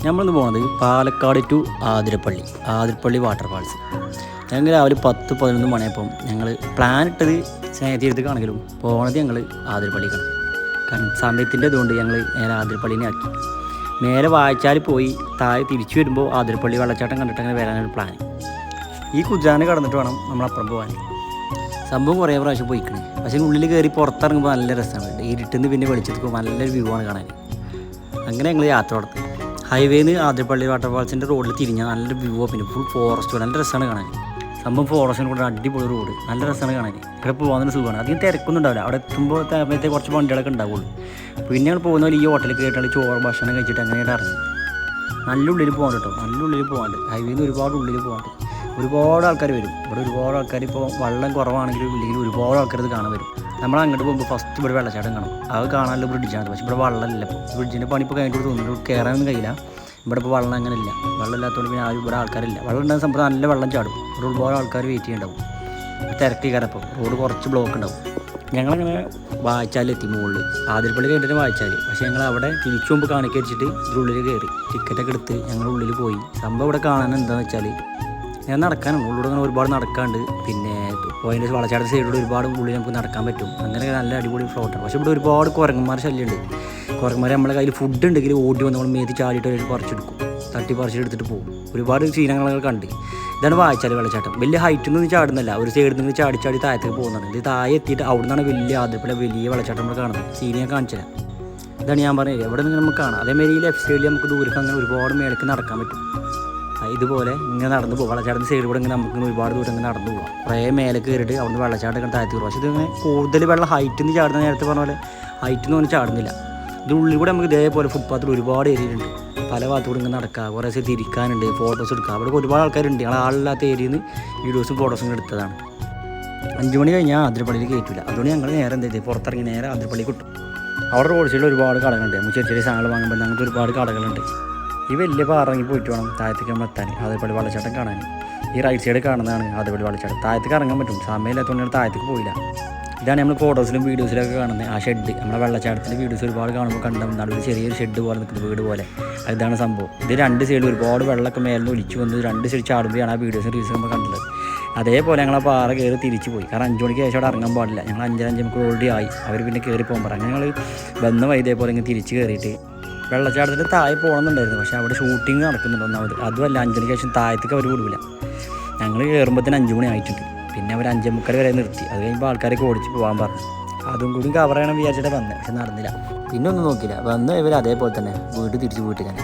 നമ്മളിന്ന് പോകുന്നത് Palakkad to Athirappilly waterfalls. ഞങ്ങൾ രാവിലെ 10-11 മണിയപ്പം ഞങ്ങൾ പ്ലാൻ ഇട്ടത് സ്നേഹതീരത്തേക്കാണെങ്കിലും പോണത് ഞങ്ങൾ ആതിരപ്പള്ളിക്കാണ്. കാരണം സമയത്തിൻ്റെ ഇതുകൊണ്ട് ഞങ്ങൾ നേരെ ആതിരപ്പള്ളിനെ ആക്കി. മേലെ വാഴച്ചാൽ പോയി താഴെ തിരിച്ചു വരുമ്പോൾ ആതിരപ്പള്ളി വെള്ളച്ചാട്ടം കണ്ടിട്ട് അങ്ങനെ വരാനൊരു പ്ലാൻ. ഈ കുജാനെ കടന്നിട്ട് വേണം നമ്മളപ്പുറം പോകാൻ. സംഭവം കുറേ പ്രാവശ്യം പോയിക്കണേ, പക്ഷേ ഉള്ളിൽ കയറി പുറത്തിറങ്ങുമ്പോൾ നല്ല രസമാണ്. ഇരുട്ടുന്ന് പിന്നെ വെളിച്ചെടുക്കുമ്പോൾ നല്ലൊരു വ്യൂ ആണ് കാണാൻ. അങ്ങനെ ഞങ്ങൾ യാത്ര നടത്തി. ഹൈവേന്ന് ആതിരപ്പള്ളി വാട്ടർഫാൾസിൻ്റെ റോഡിൽ തിരിഞ്ഞാൽ നല്ലൊരു വ്യൂ, പിന്നെ ഫുൾ ഫോറസ്റ്റ്, നല്ല രസമാണ് കാണാൻ. സംഭവം ഫോറസ്റ്റിന് കൂടെ അടിപൊളി റോഡ്, നല്ല രസമാണ് കാണാൻ. ഇവിടെ പോകാൻ സുഖമാണ്, അധികം തിരക്കൊന്നും ഉണ്ടാവില്ല. അവിടെ എത്തുമ്പോൾ സമയത്തെ കുറച്ച് വണ്ടികളൊക്കെ ഉണ്ടാവുള്ളൂ. പിന്നെ ഞങ്ങൾ പോകുന്ന പോലെ ഈ ഹോട്ടലിൽ കയറിയിട്ട് ചോറ് ഭക്ഷണം കഴിച്ചിട്ട് അങ്ങനെയായിട്ട് ഇറങ്ങി. നല്ല ഉള്ളിൽ പോകാൻ കേട്ടോ, നല്ല ഉള്ളിൽ പോകാണ്ട്. ഹൈവേന്ന് ഒരുപാട് ഉള്ളിൽ പോകാണ്ട്. ഒരുപാട് ആൾക്കാർ വരും ഇവിടെ. ഒരുപാട് ആൾക്കാർ ഇപ്പോൾ വെള്ളം കുറവാണെങ്കിലും ഇല്ലെങ്കിൽ ഒരുപാട് ആൾക്കാർ ഇത് കാണാൻ വരും. നമ്മൾ അങ്ങോട്ട് പോകുമ്പോൾ ഫസ്റ്റ് ഇവിടെ വെള്ളച്ചാട്ടം കാണും. അത് കാണാനുള്ള ബ്രിഡ്ജാണ്, പക്ഷേ ഇവിടെ വെള്ളമില്ല. ഇപ്പോൾ ബ്രിഡ്ജിൻ്റെ പണി ഇപ്പോൾ കഴിഞ്ഞിട്ട് തോന്നുന്നു കയറാനൊന്നും കഴിയില്ല. ഇവിടെ ഇപ്പോൾ വെള്ളം അങ്ങനെ ഇല്ല. വെള്ളം ഇല്ലാത്തതുകൊണ്ട് പിന്നെ ആരും ഇവിടെ ആൾക്കാരില്ല. വെള്ളം ഉണ്ടാകുന്ന സംഭവം നല്ല വെള്ളം ചാടും. ഇവിടെ ഒരുപാട് ആൾക്കാർ വെയിറ്റ് ചെയ്യുന്നുണ്ടാവും. തിരക്കി കയറപ്പോൾ റോഡ് കുറച്ച് ബ്ലോക്ക് ഉണ്ടാവും. ഞങ്ങളങ്ങനെ വാഴച്ചാലെത്തി മുകളിൽ. ആതിരപ്പള്ളി കഴിഞ്ഞിട്ട് വാഴച്ചാൽ. പക്ഷേ ഞങ്ങൾ അവിടെ തിരിച്ചു മുമ്പ് കാണിക്കരിച്ചിട്ട് ഇതിനുള്ളിൽ കയറി ടിക്കറ്റൊക്കെ എടുത്ത് ഞങ്ങൾ ഉള്ളിൽ പോയി. സംഭവം ഇവിടെ കാണാൻ എന്താണെന്ന് വെച്ചാൽ ഞാൻ നടക്കാനാണ്. ഉള്ളിലൂടെ അങ്ങനെ ഒരുപാട് നടക്കാണ്ട്. പിന്നെ പോയിൻ്റെ വളച്ചാട്ട സൈഡിലൂടെ ഒരുപാട് ഉള്ളിൽ നമുക്ക് നടക്കാൻ പറ്റും. അങ്ങനെ നല്ല അടിപൊളി ഫ്ലോട്ടാണ്. പക്ഷേ ഇവിടെ ഒരുപാട് കുരങ്ങന്മാർ ശല്യമുണ്ട്. കുരങ്ങന്മാർ നമ്മളെ കയ്യിൽ ഫുഡ് ഉണ്ടെങ്കിൽ ഓടി വന്ന് നമ്മൾ മേതി ചാടിയിട്ട് ഒരു പറിച്ചെടുക്കും. പറിച്ചെടുത്തിട്ട് പോകും. ഒരുപാട് ക്ഷീണങ്ങളൊക്കെ കണ്ട്. ഇതാണ് വാഴച്ചാൽ വെള്ളച്ചാട്ടം. വലിയ ഹൈറ്റിൽ നിന്ന് ചാടുന്നില്ല, ഒരു സൈഡിൽ നിന്ന് ചാടി താഴത്തേക്ക് പോകുന്നതാണ്. ഇത് താഴെ എത്തിയിട്ട് അവിടെ നിന്നാണ് ആദ്യത്തെ വലിയ വെള്ളച്ചാട്ടം നമ്മൾ കാണുന്നത്. സീനിയെ കാണിച്ചില്ല. ഇതാണ് ഞാൻ പറഞ്ഞത്, എവിടെ നിന്ന് നമുക്ക് കാണാം. അതേമാതിരി ഈ ലെഫ്റ്റ് സൈഡിൽ നമുക്ക് ദൂരത്ത് അങ്ങനെ ഒരുപാട് മേലേക്ക് നടക്കാൻ പറ്റും. ഇതുപോലെ ഇങ്ങനെ നടന്നു പോകും. വെള്ളച്ചാട്ടത്തിൻ്റെ സൈഡിൽ കൂടെ ഇങ്ങനെ നമുക്ക് ഒരുപാട് ദൂരം ഇങ്ങനെ നടന്നു പോകാം. കുറേ മേലെ കയറിയിട്ട് അവിടുന്ന് വെള്ളച്ചാട്ടം താഴ്ത്തി പോകും. പക്ഷേ ഇതിങ്ങനെ കൂടുതൽ വെള്ളം ഹൈറ്റിൽ നിന്ന് ചാടുന്ന, നേരത്തെ പറഞ്ഞ പോലെ ഹൈറ്റിൽ നിന്ന് ചാടുന്നില്ല. ഇതിനുള്ളിൽ കൂടെ നമുക്ക് ഇതേപോലെ ഫുട്പാത്തിൽ ഒരുപാട് ഏരിയയുണ്ട്. പല ഭാഗത്തുകൂടെ ഇങ്ങനെ നടക്കുക, കുറേ സ്ഥലത്ത് ഇരിക്കാനുണ്ട്, ഫോട്ടോസ് എടുക്കുക. അവിടെ ഒരുപാട് ആൾക്കാരുണ്ട്. ഞങ്ങൾ ആളില്ലാത്ത ഏരിയയിൽ നിന്ന് വീഡിയോസും ഫോട്ടോസും എടുത്തതാണ്. 5 മണി കഴിഞ്ഞാൽ ആതിരപ്പള്ളിയിൽ കയറ്റില്ല. അതുകൊണ്ട് ഞങ്ങൾ നേരെ എന്ത് ചെയ്ത് പുറത്തിറങ്ങി നേരെ ആതിരപ്പള്ളി കിട്ടും. അവിടെ റോഡ് സൈഡിൽ ഒരുപാട് കടകളുണ്ട്. നമുക്ക് ചെറിയ ചെറിയ സാധനങ്ങൾ വാങ്ങുമ്പോൾ അങ്ങനത്തെ ഒരുപാട് കടകളുണ്ട്. ഈ വലിയ പാറങ്ങി പോയിട്ട് വേണം താഴത്തേക്ക് നമ്മൾ എത്താൻ, ആതിരപ്പള്ളി വെള്ളച്ചാട്ടം കാണാൻ. ഈ റൈറ്റ് സൈഡ് കാണുന്നതാണ് ആതിരപ്പള്ളി വെള്ളച്ചാട്ടം. താഴത്തേക്ക് ഇറങ്ങാൻ പറ്റും, സമയമില്ലാത്തതുകൊണ്ട് താഴത്തേക്ക് പോയില്ല. ഇതാണ് നമ്മൾ ഫോട്ടോസിലും വീഡിയോസിലൊക്കെ കാണുന്നത് ആ ഷെഡ്. നമ്മുടെ വെള്ളച്ചാട്ടത്തിൻ്റെ വീഡിയോസ് ഒരുപാട് കാണുമ്പോൾ കണ്ടാൽ ഒരു ചെറിയൊരു ഷെഡ് പോലെ നിൽക്കുന്നത്, വീട് പോലെ. ഇതാണ് സംഭവം. ഇത് 2 സൈഡിൽ ഒരുപാട് വെള്ളമൊക്കെ മേലെ ഒലിച്ചു വന്ന് 2 സൈഡ് ചാടുമ്പോഴാണ് ആ വീഡിയോസും റീൽസും നമ്മൾ കണ്ടത്. അതേപോലെ ഞങ്ങൾ ആ പാറ കയറി തിരിച്ചു പോയി. കാരണം 5 മണിക്ക് ശേഷം അവിടെ ഇറങ്ങാൻ പാടില്ല. ഞങ്ങൾ 5:05 നമുക്ക് ഓൾറെഡി ആയി. അവർ പിന്നെ കയറി പോകാൻ പറ. അങ്ങനെ ഞങ്ങൾ വന്ന വഴി ഇതേപോലെ ഇങ്ങനെ തിരിച്ച് കയറിയിട്ട് വെള്ളച്ചാട്ടത്തിൽ താഴെ പോകണമെന്നുണ്ടായിരുന്നു. പക്ഷേ അവിടെ ഷൂട്ടിങ് നടക്കുന്നുണ്ട് ഒന്നാമത്. അതുമല്ല 5 മണിക്ക് ശേഷം താഴത്തേക്ക് അവർ വിടില്ല. ഞങ്ങൾ കയറുമ്പോഴത്തേന് 5 മണി ആയിട്ടുണ്ട്. പിന്നെ അവർ 5:45 വരെ നിർത്തി. അത് കഴിയുമ്പോൾ ആൾക്കാരൊക്കെ ഓടിച്ച് പോകാൻ പറഞ്ഞു. അതും കൂടി കവർ ചെയ്യണം വിചാരിച്ചിട്ട് വന്നത്, പക്ഷെ നടന്നില്ല. പിന്നെ ഒന്നും നോക്കിയില്ല. വന്ന് ഇവർ അതേപോലെ തന്നെ വീട്ടിൽ തിരിച്ച് പോയിട്ട് തന്നെ